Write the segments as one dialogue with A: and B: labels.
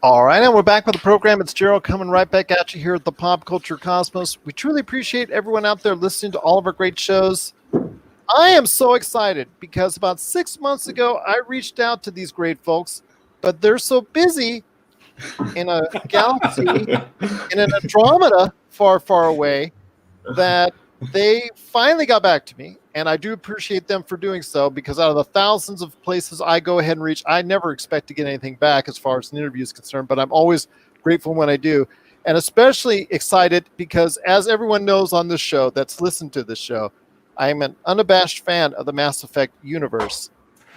A: All right, and we're back with the program. It's Gerald coming right back at you here at the Pop Culture Cosmos. We truly appreciate everyone out there listening to all of our great shows. I am so excited because about 6 months ago, I reached out to these great folks, but they're so busy in a galaxy, in an Andromeda far, far away, that they finally got back to me. And I do appreciate them for doing so, because out of the thousands of places I go ahead and reach, I never expect to get anything back as far as an interview is concerned, but I'm always grateful when I do. And especially excited because, as everyone knows on this show that's listened to this show, I am an unabashed fan of the Mass Effect universe,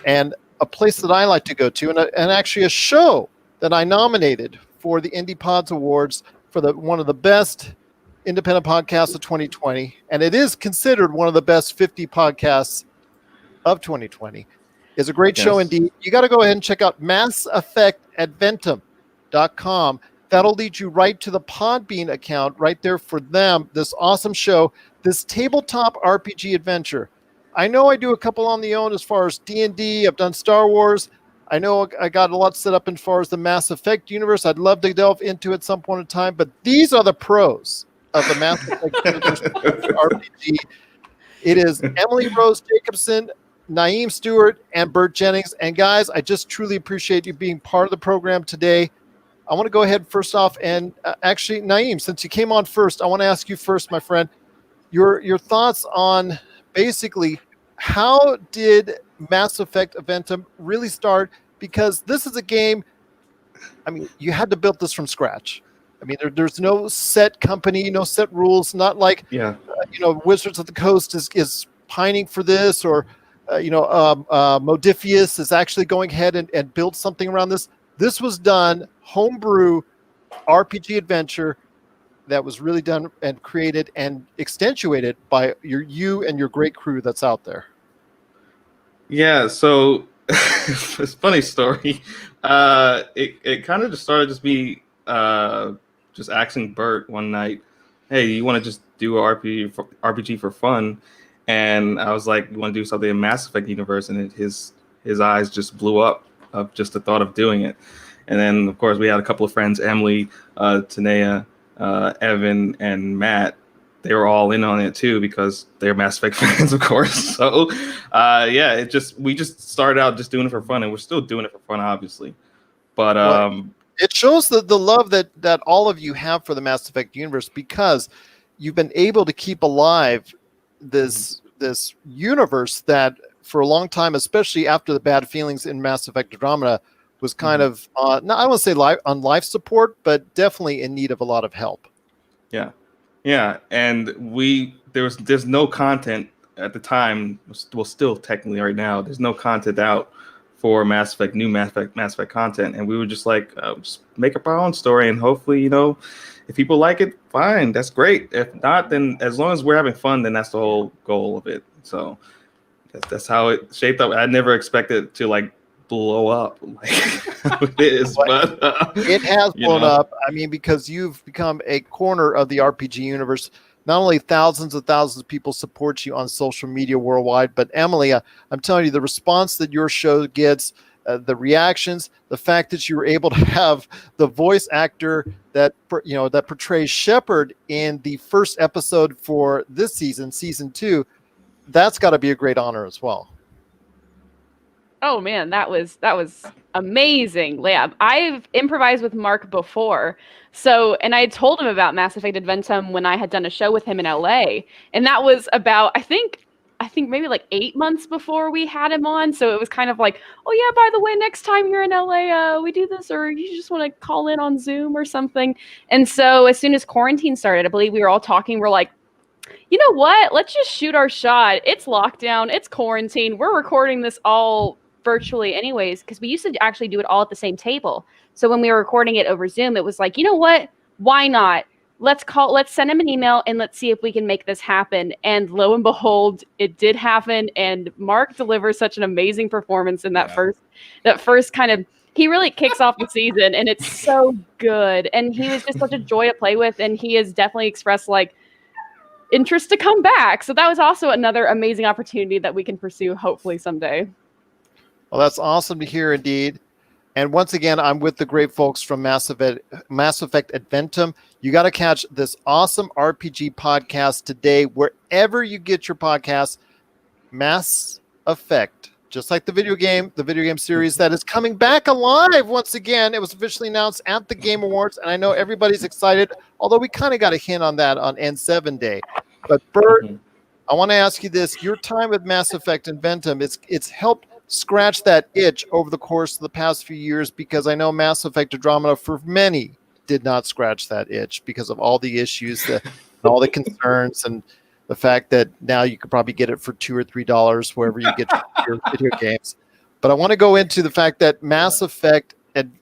A: and a place that I like to go to, and actually a show that I nominated for the Indie Pods Awards for one of the best independent podcasts of 2020, and it is considered one of the best 50 podcasts of 2020. It's a great show indeed. You got to go ahead and check out MassEffectAdventum.com. That'll lead you right to the Podbean account right there for them. This awesome show, this tabletop RPG adventure. I know I do a couple on the own as far as D&D. I've done Star Wars. I know I got a lot set up as far as the Mass Effect universe. I'd love to delve into it at some point in time, but these are the pros of the Mass Effect universe RPG. It is Emily Rose Jacobsen, Naeem Stewart, and Bert Jennings. And guys, I just truly appreciate you being part of the program today. I want to go ahead first off, and actually, Naeem, since you came on first, I want to ask you first, my friend, your thoughts on basically how did Mass Effect Adventum really start? Because this is a game, I mean, you had to build this from scratch. I mean, there's no set company, no set rules, not like, Wizards of the Coast is pining for this, or, Modifius is actually going ahead and build something around this. This was done, homebrew RPG adventure that was really done and created and accentuated by you and your great crew that's out there.
B: Yeah, so it's a funny story. It kind of just started just me just asking Bert one night, hey, you want to just do an RPG for fun? And I was like, you want to do something in Mass Effect universe? And his eyes just blew up of just the thought of doing it. And then, of course, we had a couple of friends, Emily, Tanea, Evan, and Matt. They were all in on it too because they're Mass Effect fans, of course. So, we just started out just doing it for fun, and we're still doing it for fun, obviously. But
A: it shows the love that all of you have for the Mass Effect universe, because you've been able to keep alive this universe that for a long time, especially after the bad feelings in Mass Effect Andromeda, was kind of I don't want to say on life support, but definitely in need of a lot of help.
B: Yeah, and there's no content at the time. Well, still technically right now, there's no content out for Mass Effect, new Mass Effect content, and we were just like, just make up our own story, and hopefully, if people like it, fine, that's great. If not, then as long as we're having fun, then that's the whole goal of it. So that's how it shaped up. I never expected to blow up like it is, but
A: it has blown up. I mean, because you've become a corner of the RPG universe. Not only thousands and thousands of people support you on social media worldwide, but Emily, I'm telling you, the response that your show gets, the reactions, the fact that you were able to have the voice actor that portrays Shepard in the first episode for this season 2, that's got to be a great honor as well.
C: Oh man, that was amazing. Yeah, I've improvised with Mark before. So, and I had told him about Mass Effect Adventum when I had done a show with him in LA. And that was about, I think maybe 8 months before we had him on. So it was kind of like, oh yeah, by the way, next time you're in LA, we do this, or you just want to call in on Zoom or something. And so as soon as quarantine started, I believe we were all talking, we're like, you know what? Let's just shoot our shot. It's lockdown. It's quarantine. We're recording this all virtually anyways, because we used to actually do it all at the same table. So when we were recording it over Zoom, it was like, you know what? Why not? Let's send him an email and let's see if we can make this happen. And lo and behold, it did happen. And Mark delivers such an amazing performance in that first kind of, he really kicks off the season, and it's so good. And he was just such a joy to play with. And he has definitely expressed interest to come back. So that was also another amazing opportunity that we can pursue hopefully someday.
A: Well, that's awesome to hear indeed. And once again, I'm with the great folks from Mass Effect Adventum. You got to catch this awesome RPG podcast today, wherever you get your podcasts. Mass Effect, just like the video game series that is coming back alive once again. It was officially announced at the Game Awards, and I know everybody's excited, although we kind of got a hint on that on N7 Day. But Bert, I want to ask you this. Your time with Mass Effect Adventum, it's helped scratch that itch over the course of the past few years, because I know Mass Effect Andromeda for many did not scratch that itch because of all the issues, all the concerns, and the fact that now you could probably get it for $2 or $3 wherever you get your video games. But I want to go into the fact that Mass Effect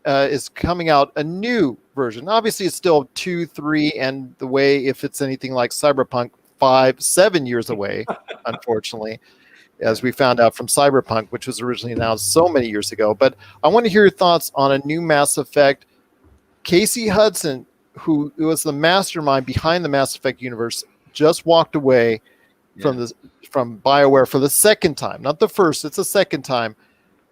A: is coming out a new version. Obviously, it's still 2, 3, and the way, if it's anything like Cyberpunk, 5, 7 years away, unfortunately, as we found out from Cyberpunk, which was originally announced so many years ago. But I want to hear your thoughts on a new Mass Effect. Casey Hudson, who was the mastermind behind the Mass Effect universe, just walked away from BioWare for the second time. Not the first, it's the second time.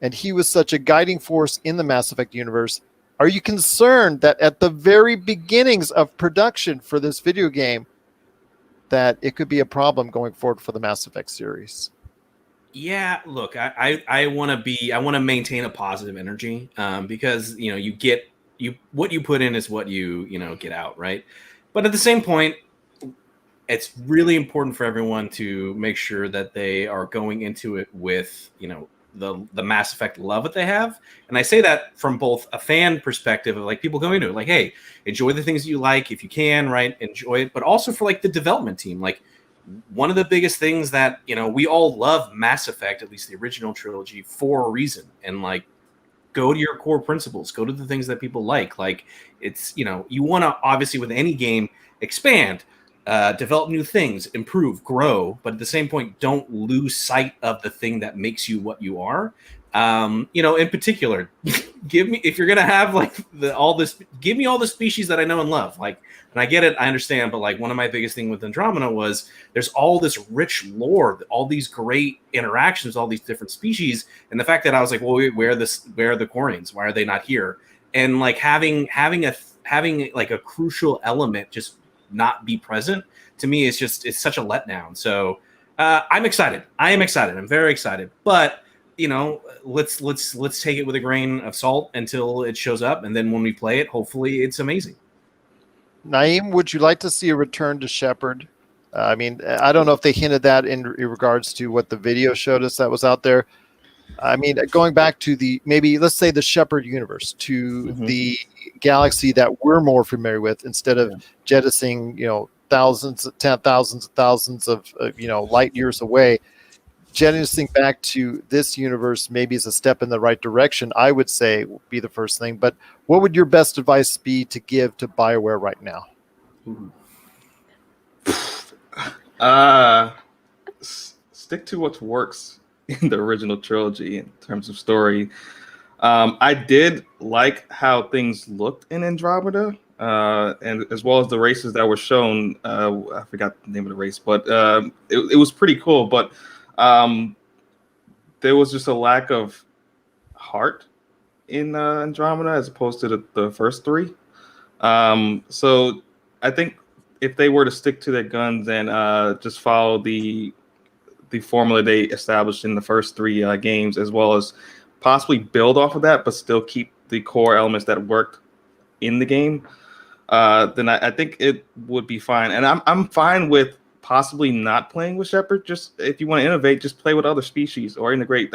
A: And he was such a guiding force in the Mass Effect universe. Are you concerned that at the very beginnings of production for this video game, that it could be a problem going forward for the Mass Effect series?
D: Yeah, look, I want to maintain a positive energy, because what you put in is what you get out, right? But at the same point, it's really important for everyone to make sure that they are going into it with the Mass Effect love that they have. And I say that from both a fan perspective of like people going into it, like, hey, enjoy the things that you like if you can, right? Enjoy it, but also for like the development team, like. One of the biggest things that we all love Mass Effect, at least the original trilogy, for a reason, and like go to your core principles, go to the things that people like it's you want to obviously with any game expand, develop new things, improve, grow, but at the same point don't lose sight of the thing that makes you what you are. In particular, give me, if you're gonna have like give me all the species that I know and love. Like, and I get it, I understand, but like one of my biggest thing with Andromeda was there's all this rich lore, all these great interactions, all these different species, and the fact that I was like, well, where are the Quarians? Why are they not here? And like having like a crucial element just not be present to me is it's such a letdown. So I'm excited. I am excited. I'm very excited, but. Let's take it with a grain of salt until it shows up, and then when we play it, hopefully it's amazing.
A: Naeem, would you like to see a return to Shepard? I mean, I don't know if they hinted that in regards to what the video showed us that was out there. I mean, going back to let's say the Shepard universe, to the galaxy that we're more familiar with, instead of jettisoning, thousands of light years away. Jettisoning back to this universe maybe is a step in the right direction, I would say would be the first thing. But what would your best advice be to give to BioWare right now?
B: Stick to what works in the original trilogy in terms of story. I did like how things looked in Andromeda, and as well as the races that were shown. I forgot the name of the race, but it was pretty cool. But there was just a lack of heart in Andromeda as opposed to the first three. So I think if they were to stick to their guns and just follow the formula they established in the first three games, as well as possibly build off of that, but still keep the core elements that worked in the game, then I think it would be fine. And I'm fine with possibly not playing with Shepard. Just if you want to innovate, just play with other species or integrate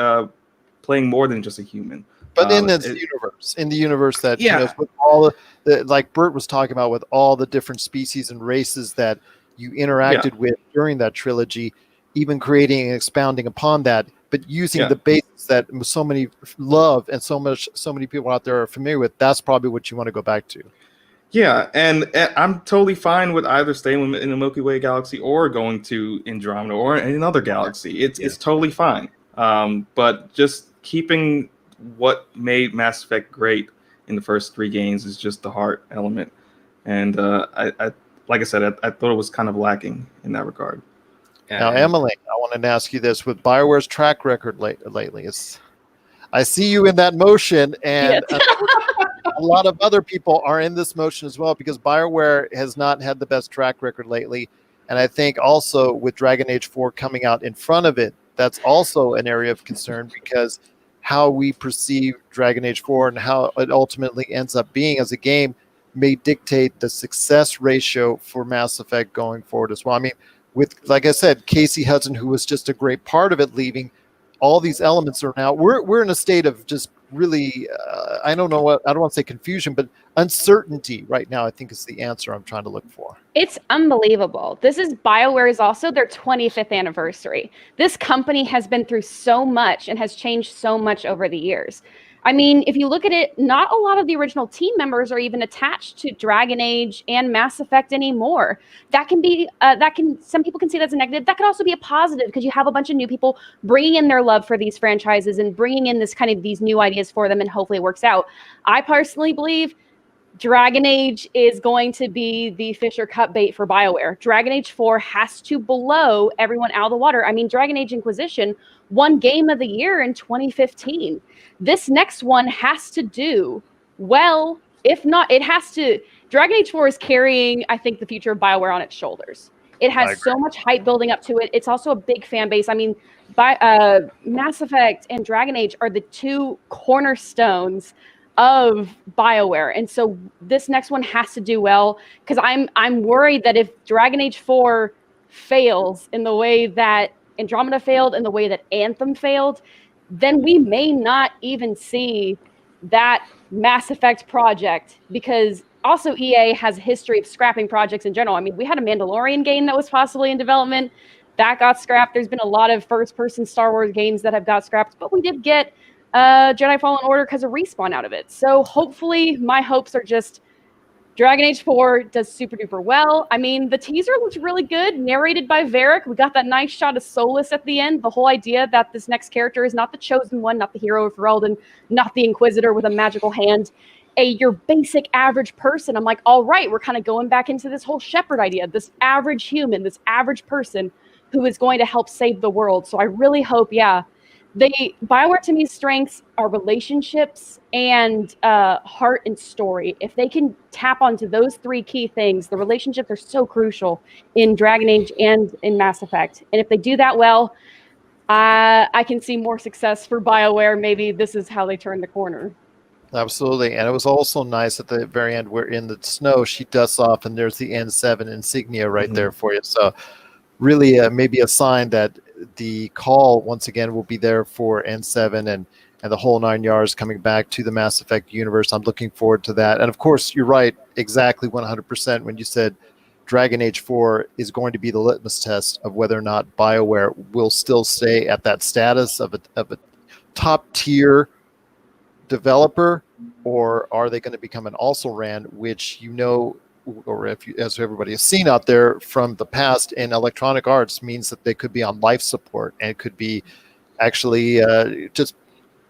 B: playing more than just a human.
A: But in the universe that with all the like Bert was talking about, with all the different species and races that you interacted with during that trilogy, even creating and expounding upon that, but using the basis that so many love and so many people out there are familiar with, that's probably what you want to go back to.
B: Yeah, and I'm totally fine with either staying in the Milky Way galaxy or going to Andromeda or another galaxy. It's totally fine. But just keeping what made Mass Effect great in the first three games is just the heart element. And I like I said, I thought it was kind of lacking in that regard.
A: Now, Emily, I wanted to ask you this: with BioWare's track record lately, I see you in that motion, and
C: Yes.
A: a lot of other people are in this motion as well because BioWare has not had the best track record lately. And I think also with Dragon Age 4 coming out in front of it, that's also an area of concern because how we perceive Dragon Age 4 and how it ultimately ends up being as a game may dictate the success ratio for Mass Effect going forward as well. I mean, with, like I said, Casey Hudson, who was just a great part of it, leaving, all these elements are now, we're in a state of just really, I don't know what, I don't want to say confusion, but uncertainty right now, I think is the answer I'm trying to look for.
C: It's unbelievable. This is BioWare is also their 25th anniversary. This company has been through so much and has changed so much over the years. I mean, if you look at it, not a lot of the original team members are even attached to Dragon Age and Mass Effect anymore. That can be, some people can see that's a negative. That could also be a positive because you have a bunch of new people bringing in their love for these franchises and bringing in this kind of these new ideas for them, and hopefully it works out. I personally believe Dragon Age is going to be the Fisher Cup bait for BioWare. Dragon Age 4 has to blow everyone out of the water. I mean, Dragon Age Inquisition won Game of the Year in 2015. This next one has to do well. If not, it has to. Dragon Age 4 is carrying, I think, the future of BioWare on its shoulders. It has so much hype building up to it. It's also a big fan base. I mean, Mass Effect and Dragon Age are the two cornerstones of BioWare, and so this next one has to do well because I'm worried that if Dragon Age 4 fails in the way that Andromeda failed, in the way that Anthem failed, then we may not even see that Mass Effect project, because also EA has a history of scrapping projects in general. I mean, we had a Mandalorian game that was possibly in development that got scrapped. There's been a lot of first-person Star Wars games that have got scrapped, but we did get Jedi Fallen Order because of Respawn out of it. So hopefully my hopes are just Dragon Age 4 does super duper well. I mean, the teaser looked really good, narrated by Varric. We got that nice shot of Solus at the end. The whole idea that this next character is not the chosen one, not the hero of Ferelden, not the Inquisitor with a magical hand, your basic average person. I'm like, all right, we're kind of going back into this whole shepherd idea, this average human, this average person who is going to help save the world. So I really hope, BioWare to me's strengths are relationships and heart and story. If they can tap onto those three key things, the relationships are so crucial in Dragon Age and in Mass Effect. And if they do that well, I can see more success for BioWare. Maybe this is how they turn the corner.
A: Absolutely. And it was also nice at the very end where in the snow she dusts off and there's the N7 insignia right there for you. So really maybe a sign that the call once again will be there for N7 and the whole 9 yards coming back to the Mass Effect universe. I'm looking forward to that. And of course, you're right, exactly 100% when you said Dragon Age 4 is going to be the litmus test of whether or not BioWare will still stay at that status of a top tier developer, or are they going to become an also ran, which or as everybody has seen out there from the past in Electronic Arts, means that they could be on life support and could be actually just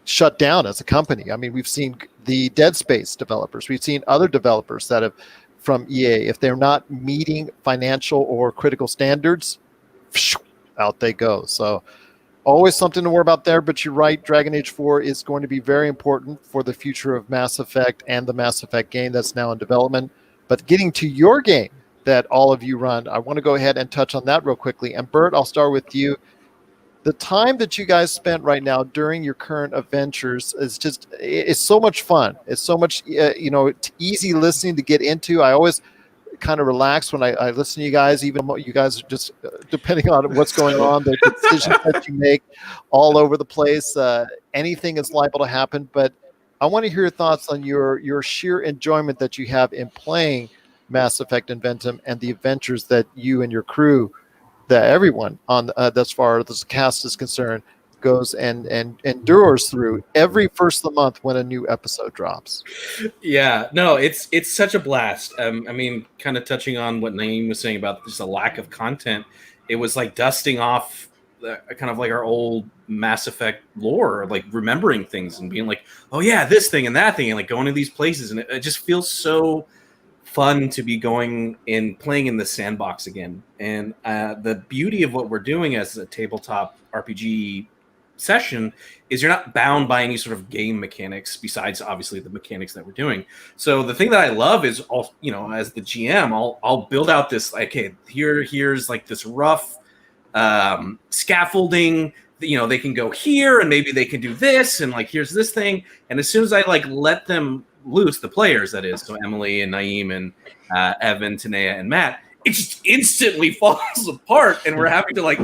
A: shut down as a company. I mean, we've seen the Dead Space developers, we've seen other developers that have from EA, if they're not meeting financial or critical standards, out they go. So always something to worry about there, but you're right, Dragon Age 4 is going to be very important for the future of Mass Effect and the Mass Effect game that's now in development. But getting to your game that all of you run, I want to go ahead and touch on that real quickly. And Bert, I'll start with you. The time that you guys spent right now during your current adventures it's so much fun. It's so much, easy listening to get into. I always kind of relax when I listen to you guys, even though you guys are just, depending on what's going on, the decisions that you make all over the place, anything is liable to happen. But I want to hear your thoughts on your sheer enjoyment that you have in playing Mass Effect Adventum and the adventures that you and your crew, that everyone on as far as the cast is concerned, goes and endures through every first of the month when a new episode drops.
D: Yeah, no, it's such a blast. I mean, kind of touching on what Naeem was saying about just a lack of content, it was like dusting off kind of like our old Mass Effect lore, like remembering things and being like, oh yeah, this thing and that thing, and like going to these places, and it just feels so fun to be going and playing in the sandbox again. And the beauty of what we're doing as a tabletop RPG session is you're not bound by any sort of game mechanics besides obviously the mechanics that we're doing. So the thing that I love is, as the GM, I'll build out this, okay, here's like this rough scaffolding. They can go here and maybe they can do this, and like here's this thing. And as soon as I like let them loose, the players, that is, so Emily and Naeem and Evan, Tanea, and Matt, it just instantly falls apart, and we're having to like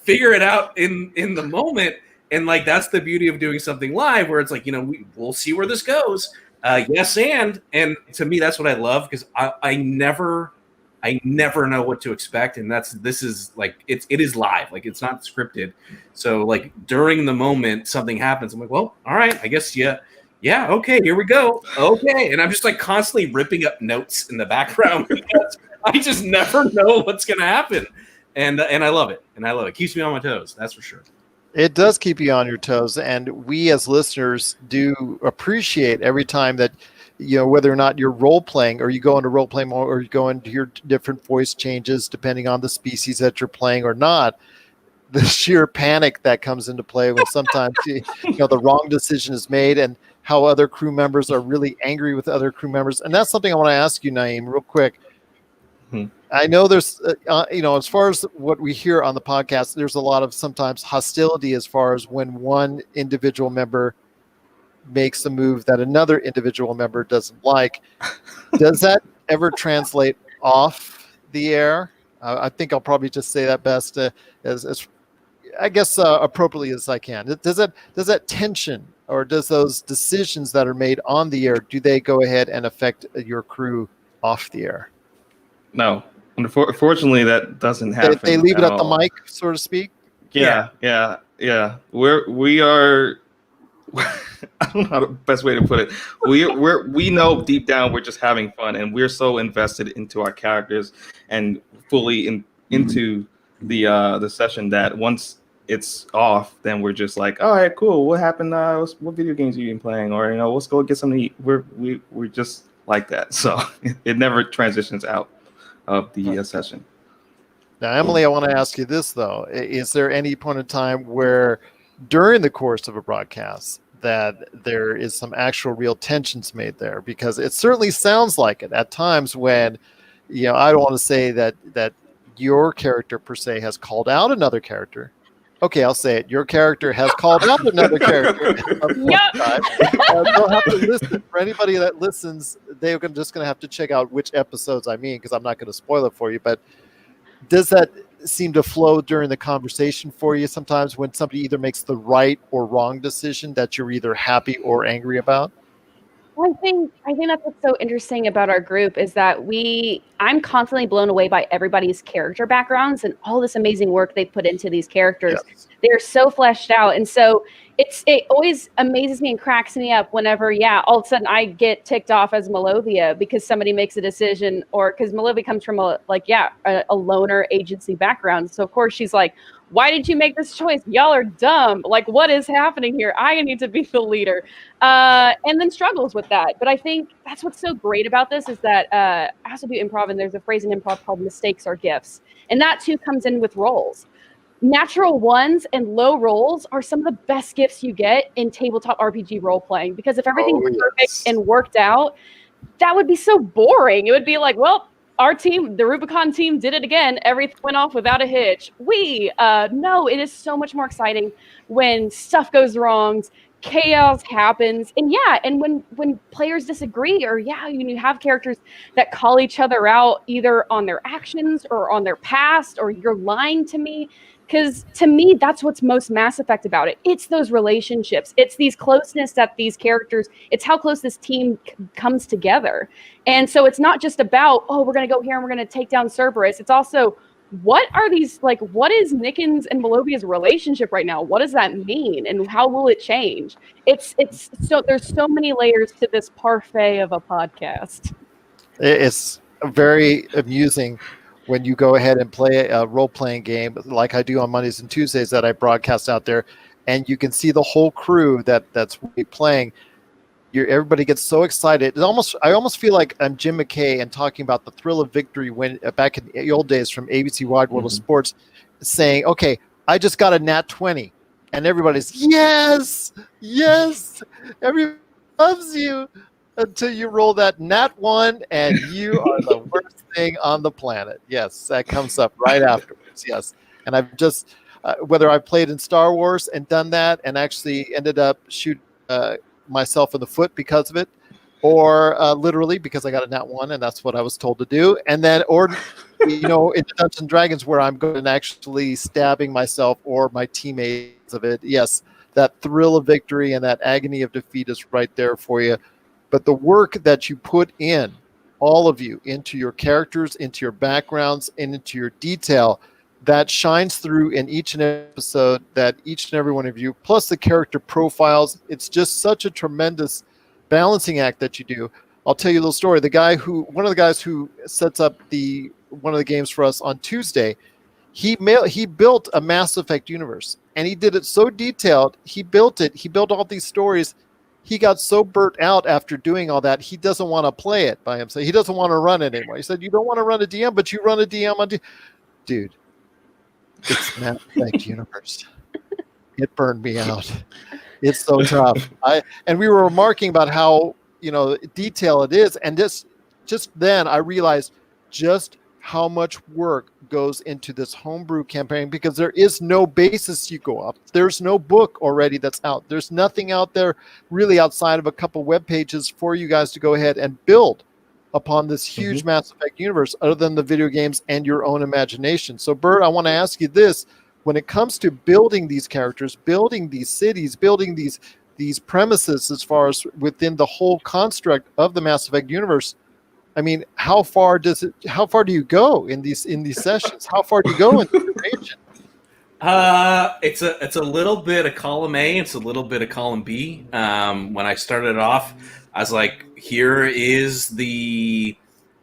D: figure it out in the moment. And like that's the beauty of doing something live, where it's like, we'll see where this goes. Yes, and to me that's what I love, because I never know what to expect, and this is like it is live, like it's not scripted. So like during the moment something happens, I'm like, well, all right, I guess yeah, okay, here we go, okay, and I'm just like constantly ripping up notes in the background because I just never know what's gonna happen, and I love it, it keeps me on my toes, that's for sure.
A: It does keep you on your toes, and we as listeners do appreciate every time that, whether or not you're role playing, or you go into role playing mode, or you go into your different voice changes depending on the species that you're playing or not, the sheer panic that comes into play when sometimes the wrong decision is made, and how other crew members are really angry with other crew members. And that's something I want to ask you, Naeem, real quick. I know there's, as far as what we hear on the podcast, there's a lot of sometimes hostility as far as when one individual member makes a move that another individual member doesn't like. Does that ever translate off the air? I think I'll probably just say that best as I guess appropriately as I can. Does that tension, or does those decisions that are made on the air, do they go ahead and affect your crew off the air?
B: No, unfortunately, that doesn't happen.
A: They leave it at the
B: all.
A: mic, so to speak.
B: Yeah. We are. I don't know the best way to put it. We know deep down we're just having fun, and we're so invested into our characters and fully into the session that once it's off, then we're just like, all right, cool. What happened? What video games have you been playing? Or let's go get something to eat. We're just like that. So it never transitions out of the session.
A: Now, Emily, I want to ask you this though: is there any point in time where, during the course of a broadcast, that there is some actual real tensions made there? Because it certainly sounds like it at times when, I don't want to say that your character per se has called out another character. Okay, I'll say it. Your character has called out another character.
C: Yep.
A: They'll have to listen. For anybody that listens, they're just going to have to check out which episodes I mean, because I'm not going to spoil it for you. But does that seem to flow during the conversation for you sometimes when somebody either makes the right or wrong decision that you're either happy or angry about?
C: I think that's what's so interesting about our group is that I'm constantly blown away by everybody's character backgrounds and all this amazing work they put into these characters. Yes. They're so fleshed out. And so it always amazes me and cracks me up whenever, all of a sudden I get ticked off as Malovia because somebody makes a decision, or because Malovia comes from a loner agency background. So of course she's like, why did you make this choice? Y'all are dumb. Like, what is happening here? I need to be the leader. And then struggles with that. But I think that's what's so great about this is that I also do improv, and there's a phrase in improv called mistakes are gifts. And that too comes in with roles. Natural ones and low rolls are some of the best gifts you get in tabletop RPG role playing, because if everything's perfect and worked out, that would be so boring. It would be like, well, our team, the Rubicon team, did it again. Everything went off without a hitch. No, it is so much more exciting when stuff goes wrong, chaos happens, and when players disagree, or you have characters that call each other out either on their actions or on their past, or you're lying to me. Because to me, that's what's most Mass Effect about it. It's those relationships. It's these closeness that these characters, it's how close this team comes together. And so it's not just about, we're going to go here and we're going to take down Cerberus. It's also, what is Nickens and Malovia's relationship right now? What does that mean? And how will it change? It's so there's so many layers to this parfait of a podcast.
A: It's very amusing when you go ahead and play a role-playing game like I do on Mondays and Tuesdays that I broadcast out there, and you can see the whole crew that's playing. Everybody gets so excited. I almost feel like I'm Jim McKay and talking about the thrill of victory when back in the old days from ABC Wide World of Sports, saying, okay, I just got a nat 20. and everybody's yes, yes, everybody loves you until you roll that nat 1 and you are the worst thing on the planet. Yes, that comes up right afterwards. Yes, and I've just whether I've played in Star Wars and done that and actually ended up shooting myself in the foot because of it, or literally because I got a nat 1 and that's what I was told to do, and then or in Dungeons and Dragons where I'm going and actually stabbing myself or my teammates of it. Yes, that thrill of victory and that agony of defeat is right there for you. But the work that you put in, all of you, into your characters, into your backgrounds, and into your detail, that shines through in each and every episode, that each and every one of you, plus the character profiles, it's just such a tremendous balancing act that you do. I'll tell you a little story. One of the guys who sets up one of the games for us on Tuesday, he built a Mass Effect universe, and he did it so detailed. He built all these stories. He got so burnt out after doing all that, he doesn't want to play it by himself. He doesn't want to run it anymore. He said, "You don't want to run a DM, but you run a DM on dude. It's Mass Effect universe. It burned me out. It's so tough." And we were remarking about how detail it is, and just then I realized just how much work goes into this homebrew campaign, because there is no basis you go up. There's no book already that's out. There's nothing out there really outside of a couple web pages for you guys to go ahead and build upon this huge Mass Effect universe, other than the video games and your own imagination. So Bert, I want to ask you this: when it comes to building these characters, building these cities, building these premises as far as within the whole construct of the Mass Effect universe, I mean, how far do you go in these sessions? How far do you go in the creation?
D: It's a little bit of column A, it's a little bit of column B. When I started off, I was like, here is the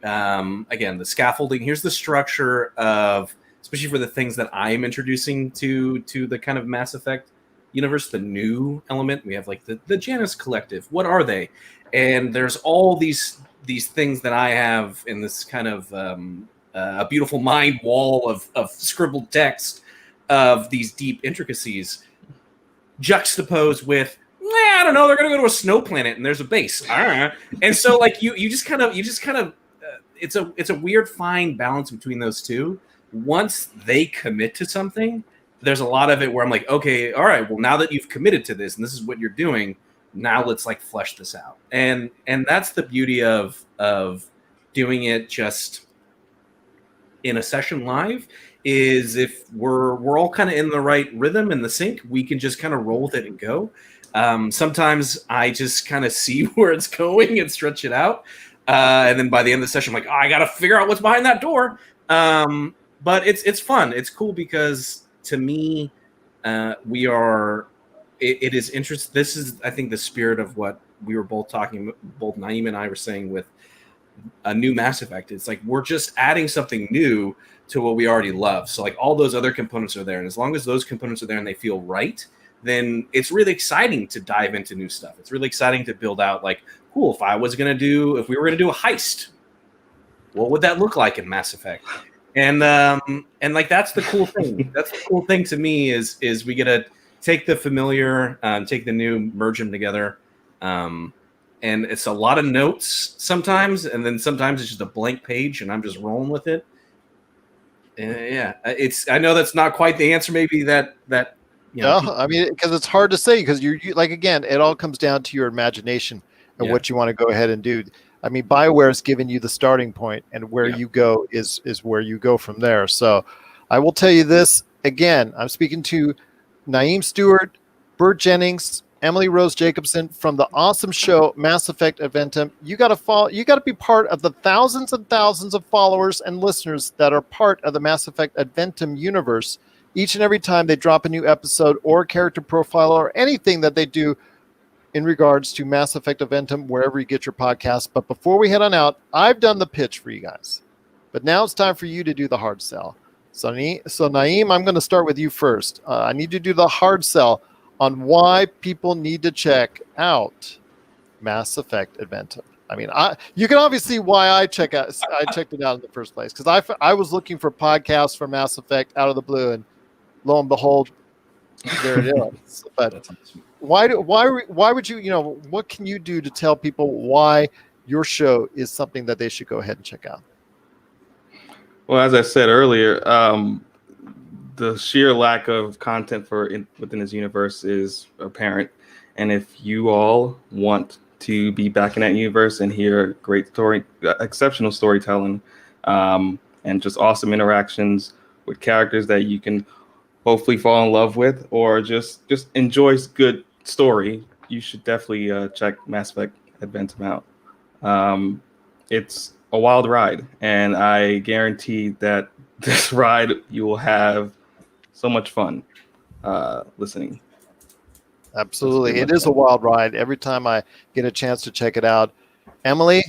D: again, the scaffolding, here's the structure of, especially for the things that I'm introducing to the kind of Mass Effect universe, the new element. We have like the Janus Collective. What are they? And there's all these things that I have in this kind of a beautiful mind wall of scribbled text of these deep intricacies, juxtaposed with, I don't know, they're gonna go to a snow planet and there's a base. And so like you just kind of it's a weird fine balance between those two. Once they commit to something, there's a lot of it where I'm like, okay, all right, well, now that you've committed to this and this is what you're doing, now let's like flesh this out. And that's the beauty of doing it just in a session live, is if we're all kind of in the right rhythm and the sync, we can just kind of roll with it and go. Sometimes I just kind of see where it's going and stretch it out. And then by the end of the session, I'm like, I got to figure out what's behind that door. But it's fun. It's cool because to me, it is interesting. This is, I think, the spirit of what we were both Naeem and I were saying with a new Mass Effect. It's like we're just adding something new to what we already love. So like all those other components are there. And as long as those components are there and they feel right, then it's really exciting to dive into new stuff. It's really exciting to build out like, cool, if we were going to do a heist, what would that look like in Mass Effect? And like, that's the cool thing. That's the cool thing to me is we get to take the familiar, take the new, merge them together. And it's a lot of notes sometimes, and then sometimes it's just a blank page and I'm just rolling with it. Yeah, I know that's not quite the answer. Maybe that.
A: I mean, because it's hard to say, because you like, again, it all comes down to your imagination and what you want to go ahead and do. I mean, BioWare has given you the starting point, and where you go is where you go from there. So I will tell you this again. I'm speaking to Naeem Stewart, Bert Jennings, Emily Rose Jacobsen from the awesome show Mass Effect Adventum. You got to follow. You got to be part of the thousands and thousands of followers and listeners that are part of the Mass Effect Adventum universe. Each and every time they drop a new episode or character profile or anything that they do in regards to Mass Effect Adventum, wherever you get your podcast. But before we head on out, I've done the pitch for you guys. But now it's time for you to do the hard sell. So Naeem, I'm going to start with you first. I need you to do the hard sell on why people need to check out Mass Effect Adventum. I mean, you can obviously see why I checked it out in the first place, because I was looking for podcasts for Mass Effect out of the blue, and lo and behold, There it is. But
D: That's awesome.
A: why would you, what can you do to tell people why your show is something that they should go ahead and check out?
B: Well, as I said earlier, the sheer lack of content within this universe is apparent. And if you all want to be back in that universe and hear great exceptional storytelling, and just awesome interactions with characters that you can hopefully fall in love with, or just enjoys good story, you should definitely check Mass Effect Adventum out. It's a wild ride, and I guarantee that this ride you will have so much fun listening.
A: Absolutely. It is a wild ride every time I get a chance to check it out. Emily,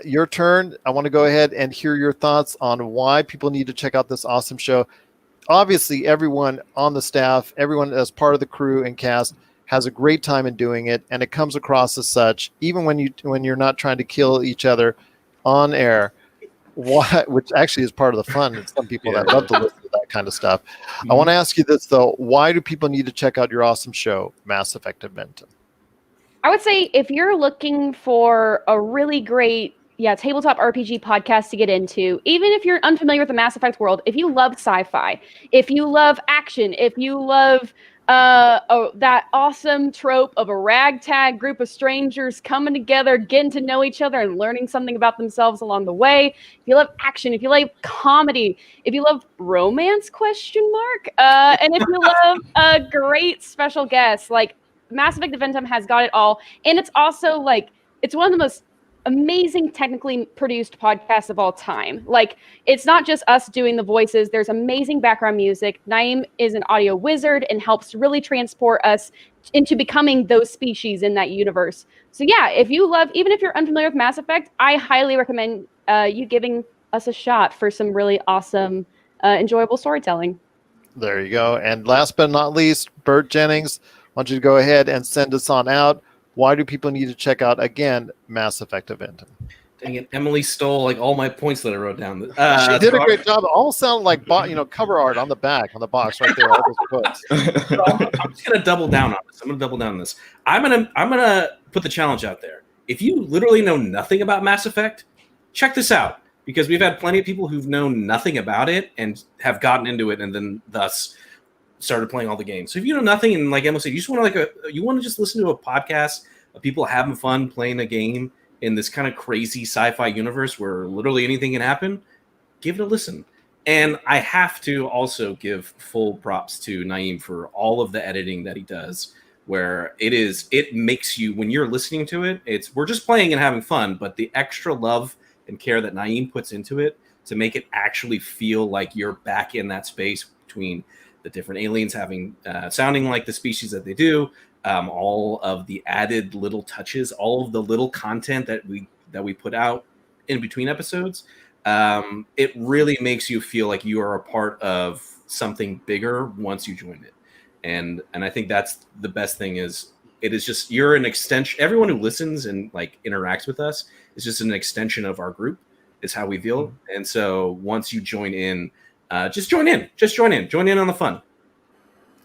A: your turn. I want to go ahead and hear your thoughts on why people need to check out this awesome show. Obviously, everyone on the staff, everyone as part of the crew and cast has a great time in doing it, and it comes across as such, even when you're not trying to kill each other on air. Why, which actually is part of the fun. And some people that love to listen to that kind of stuff. I want to ask you this though: why do people need to check out your awesome show, Mass Effect Adventum?
C: I would say if you're looking for a really great, tabletop RPG podcast to get into, even if you're unfamiliar with the Mass Effect world, if you love sci-fi, if you love action, if you love that awesome trope of a ragtag group of strangers coming together, getting to know each other and learning something about themselves along the way, if you love action, if you like comedy, if you love romance, and if you love a great special guest, like Mass Effect Adventum has got it all. And it's also it's one of the most amazing technically produced podcasts of all time. Like, it's not just us doing the voices. There's amazing background music. Naeem is an audio wizard and helps really transport us into becoming those species in that universe. So yeah, even if you're unfamiliar with Mass Effect, I highly recommend you giving us a shot for some really awesome, enjoyable storytelling.
A: There you go. And last but not least, Bert Jennings, I want you to go ahead and send us on out. Why do people need to check out, again, Mass Effect Adventum?
D: Dang it, Emily stole all my points that I wrote down.
A: She did a great job. It almost sounded like cover art on the back, on the box right there. All those quotes.
D: So I'm just gonna double down on this. I'm gonna put the challenge out there. If you literally know nothing about Mass Effect, check this out, because we've had plenty of people who've known nothing about it and have gotten into it and then thus started playing all the games. So if you know nothing, and like Emma said, you just want to just listen to a podcast of people having fun playing a game in this kind of crazy sci-fi universe where literally anything can happen, give it a listen. And I have to also give full props to Naeem for all of the editing that he does, where it makes you, when you're listening to it, we're just playing and having fun, but the extra love and care that Naeem puts into it to make it actually feel like you're back in that space between the different aliens sounding like the species that they do, all of the added little touches, all of the little content that we put out in between episodes. It really makes you feel like you are a part of something bigger once you join it. And I think that's the best thing is it is just, you're an extension. Everyone who listens and interacts with us is just an extension of our group, is how we feel. And so once you join in, just join in on the fun.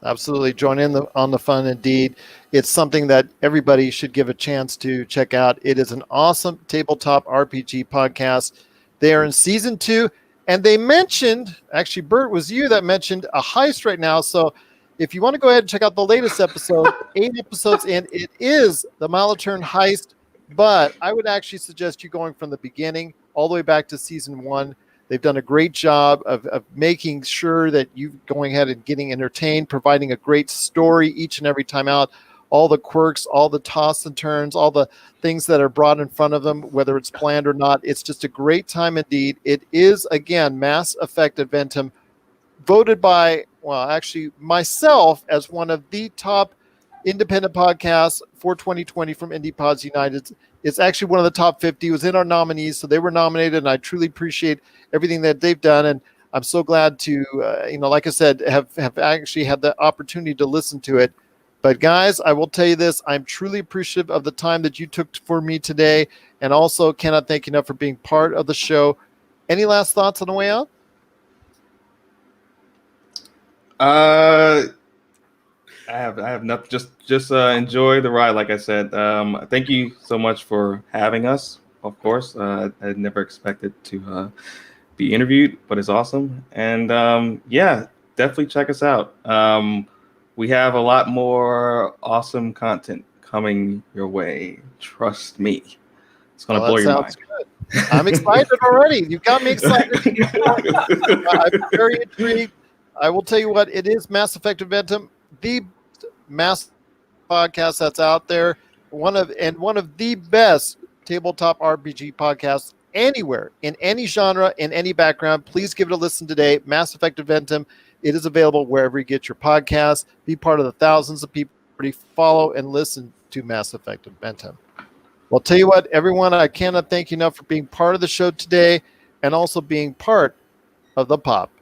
A: Absolutely. Join in on the fun indeed. It's something that everybody should give a chance to check out. It is an awesome tabletop RPG podcast. They are in season 2, and they mentioned, actually, Bert, was you that mentioned a heist right now. So if you want to go ahead and check out the latest episode, 8 episodes in, it is the Malaturn heist, but I would actually suggest you going from the beginning all the way back to season 1. They've done a great job of making sure that you're going ahead and getting entertained, providing a great story each and every time out. All the quirks, all the toss and turns, all the things that are brought in front of them, whether it's planned or not. It's just a great time indeed. It is, again, Mass Effect Adventum, voted by, well, actually myself as one of the top independent podcasts for 2020 from Indie Pods United. It's actually one of the top 50. It was in our nominees, so they were nominated, and I truly appreciate everything that they've done. And I'm so glad to, like I said, have actually had the opportunity to listen to it. But guys, I will tell you this, I'm truly appreciative of the time that you took for me today, and also cannot thank you enough for being part of the show. Any last thoughts on the way out?
B: I have nothing. Just enjoy the ride. Like I said, thank you so much for having us. Of course, I never expected to be interviewed, but it's awesome. And yeah, definitely check us out. We have a lot more awesome content coming your way. Trust me, it's gonna
A: Well,
B: blow
A: that
B: your
A: sounds
B: mind.
A: good. I'm excited already. You got me excited. I'm very intrigued. I will tell you what, it is Mass Effect Adventum, the mass podcast that's out there, one of the best tabletop RPG podcasts anywhere, in any genre, in any background. Please give it a listen today. Mass Effect Adventum. It is available wherever you get your podcasts. Be part of the thousands of people who already follow and listen to Mass Effect Adventum. Well, tell you what, everyone, I cannot thank you enough for being part of the show today and also being part of the Pop